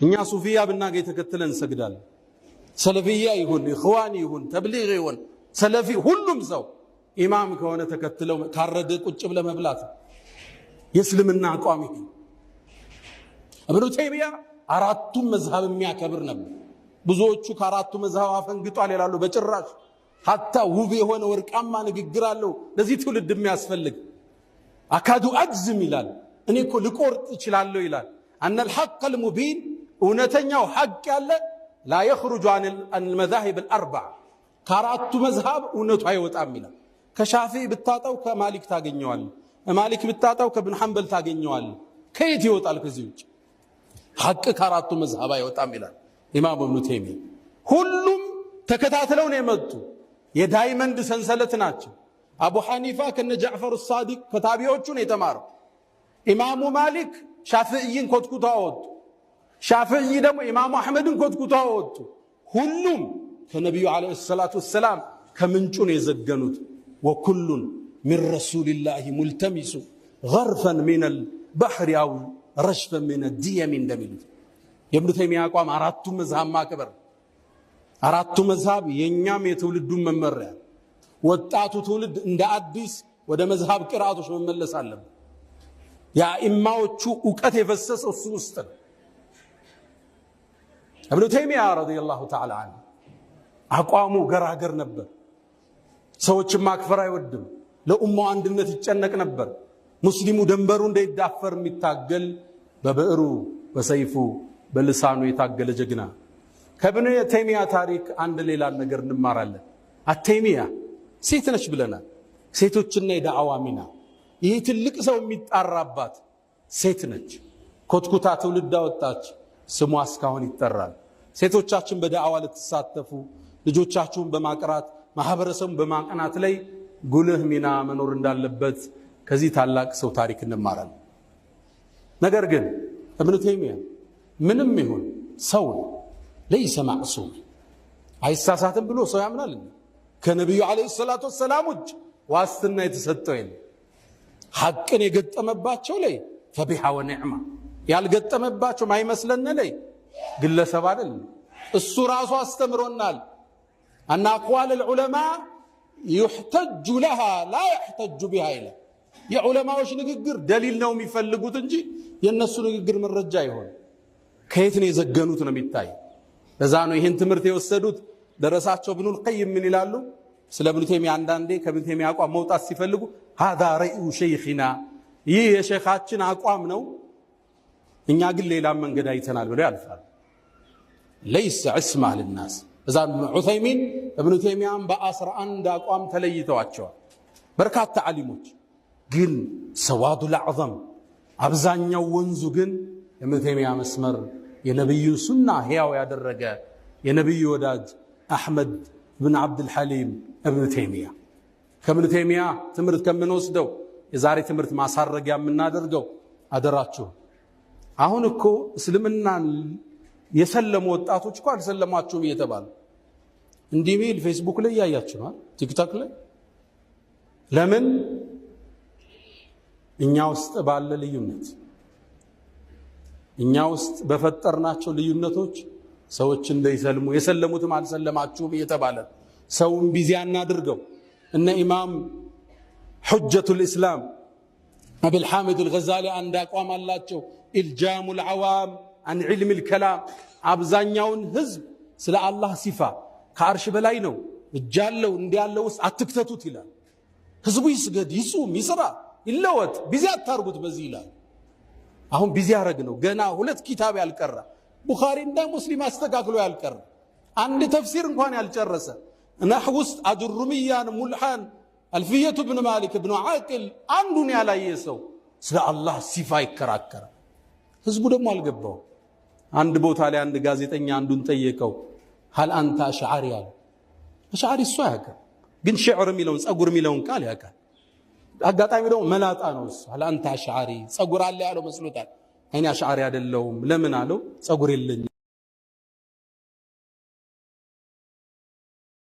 እኛ ሱፊያ ብናገኝ ተከትለን እንሰግዳለን። ሰለፊያ ይሁን ኢኽዋን ይሁን ተብሊግ ይሁን ሰለፊ ሁሉም ሰው ኢማም ከሆነ ተከትለው ካረደ ቁጭ ብለ መብላት የእስልምና አቋም ይሄ። ኢብኑ ተይሚያ አራቱም መዝሃብ የሚያከብር ነበር። ብዙዎቹ ከአራቱ መዝሃብ አፈንግጧል ይላሉ። በጭራሽ ሐታ ውብ የሆነ ወርቃማ ንግግር አለው ለዚህ ትውልድ የሚያስፈልግ። አካዱ አጅዝም ይላል፣ እኔ እኮ ልቆርጥ እችላለሁ ይላል። አነ الحق المبين እውነተኛው ሐቅ ያለ لا يخرج عن المذاهب الاربعه ከአራቱ መዝሃብ እውነቱ አይወጣም ይላል። ከሻፊዒ ብታጣው ከማሊክ ታገኘዋል፣ ማሊክ ብታጣው ከኢብኑ ሐንበል ታገኘዋል። ከየት ይወጣል ከዚህ ውጭ? ሐቅ ከአራቱ መዝሃብ አይወጣም ይላል ኢማም ኢብኑ ተይሚያ። ሁሉም ተከታትለው ነው የመጡ የዳይመንድ ሰንሰለት ናቸው። አቡ ሐኒፋ ከነ ጃዕፈር الصادق ከታቢዎቹ ነው የተማረው። ኢማሙ ማሊክ ሻፊዒን ኮትኩታ ወጡ፣ ሻፊዒ ደግሞ ኢማሙ አህመድን ኮትኩታ ወጡ። ሁሉም ከነቢዩ ዓለይሂ ሰላቱ ወሰላም ከምንጩ ነው የዘገኑት። ወኩሉን ሚን ረሱሊላሂ ሙልተሚሱ ገርፈን ሚነል ባህሪ አው ረሽፈን ሚነ ዲየም እንደሚሉት የኢብኑ ተይሚያ አቋም አራቱ መዝሃብ ማክበር፣ አራቱ መዝሃብ የኛም የትውልዱን መመሪያ። ወጣቱ ትውልድ እንደ አዲስ ወደ መዝሃብ ቅራአቶች መመለስ አለበት። የአኢማዎቹ ዕውቀት የፈሰሰው እሱ ውስጥ ነው። ኢብኑ ተይሚያ ረዲየላሁ ተዓላ ዐንሁ አቋሙ ገራገር ነበር። ሰዎችን ማክፈር አይወድም። ለኡማው አንድነት ይጨነቅ ነበር። ሙስሊሙ ደንበሩ እንዳይዳፈር የሚታገል በብዕሩ በሰይፉ በልሳኑ የታገለ ጀግና። ከኢብኑ ተይሚያ ታሪክ አንድ ሌላ ነገር እንማራለን። አተይሚያ ሴት ነች ብለናል። ሴቶችና የዳዕዋ ሚና ይህ ትልቅ ሰው የሚጣራባት ሴት ነች። ኮትኩታ ትውልድ አወጣች። ስሟ እስካሁን ይጠራል። ሴቶቻችን በዳዕዋ ልትሳተፉ ልጆቻችሁን በማቅራት ማህበረሰቡን በማቅናት ላይ ጉልህ ሚና መኖር እንዳለበት ከዚህ ታላቅ ሰው ታሪክ እንማራለን። ነገር ግን ኢብኑ ተይሚያ ምንም ይሁን ሰው ለይሰ ማዕሱም አይሳሳትም ብሎ ሰው ያምናል። ከነቢዩ ዓለይሂ ሰላቱ ወሰላም ውጭ ዋስትና የተሰጠው የለም። ሐቅን የገጠመባቸው ላይ ፈቢሃ ወኒዕማ፣ ያልገጠመባቸው ማይመስለን ላይ ግለሰብ አይደለም እሱ ራሱ አስተምሮናል። አና አቅዋል العلماء يحتج لها لا يحتج بها ይላል። የዑለማዎች ንግግር ደሊል ነው የሚፈልጉት እንጂ የነሱ ንግግር መረጃ አይሆን። ከየት ነው የዘገኑት ነው የሚታይ። ለዛ ነው ይሄን ትምህርት የወሰዱት ደረሳቸው ኢብኑል ቀይም ምን ይላሉ ስለ ኢብኑ ተይሚያ። አንዳንዴ ከኢብኑ ተይሚያ አቋም መውጣት ሲፈልጉ هذا رأي شيخنا ይህ የሼኻችን አቋም ነው፣ እኛ ግን ሌላ መንገድ አይተናል ብለው ያልፋል። ليس عصمة للناس እዛ ዑሰይሚን ኢብኑ ተይሚያን በ11 አቋም ተለይተዋቸዋል። በርካታ ዓሊሞች ግን ሰዋዱል አዕዘም አብዛኛው ወንዙ ግን ኢብኑ ተይሚያ መስመር የነብዩን ሱና ሕያው ያደረገ የነብዩ ወዳጅ አሕመድ ብን ዓብዱል ሐሊም ኢብኑ ተይሚያ። ከኢብኑ ተይሚያ ትምህርት ከምንወስደው የዛሬ ትምህርት ማሳረጊያ የምናደርገው አደራችሁ፣ አሁን እኮ እስልምናን የሰለሙ ወጣቶች እኮ አልሰለማችሁም እየተባሉ እንዲህ ሚል ፌስቡክ ላይ ያያችሁ ነው፣ ቲክቶክ ላይ። ለምን? እኛ ውስጥ ባለ ልዩነት፣ እኛ ውስጥ በፈጠርናቸው ልዩነቶች ሰዎች እንዳይሰልሙ የሰለሙትም አልሰለማችሁም እየተባለ ሰውን ቢዚ አናድርገው። እነ ኢማም ሑጀቱል ኢስላም አቡል ሐሚድ አልገዛሊ አንድ አቋም አላቸው። ኢልጃሙል ዐዋም አን ዒልሚል ከላም፣ አብዛኛውን ህዝብ ስለ አላህ ሲፋ ከአርሽ በላይ ነው እጃለው እንዲያለው ውስጥ አትክተቱት ይላል። ህዝቡ ይስገድ፣ ይጹም፣ ይስራ፣ ይለወጥ፣ ቢዚ አታርጉት በዚህ ይላል። አሁን ቢዚ ያረግ ነው። ገና 2 ኪታብ ያልቀራ ቡኻሪ እና ሙስሊም አስተካክሎ ያልቀራ አንድ ተፍሲር እንኳን ያልጨረሰ ነህው ውስጥ አጅሩሚያን ሙልሃን አልፊየቱ ብን ማሊክ ብን ዓቅል አንዱን ያላየ ሰው ስለ አላህ ሲፋ ይከራከራል። ህዝቡ ደግሞ አልገባው። አንድ ቦታ ላይ አንድ ጋዜጠኛ አንዱን ጠየቀው፣ هل انت اشعري ያለ አሽዓሪ እሱ ያውቃል፣ ግን ሽዕር የሚለውን ጸጉር የሚለውን ቃል ያውቃል። አጋጣሚ ደግሞ መላጣ ነው እሱ። هل انت اشعري ጸጉር አለ ያለው መስሎታል። እኔ አሽዓሪ አይደለሁም። ለምን አለው? ጸጉር የለኝም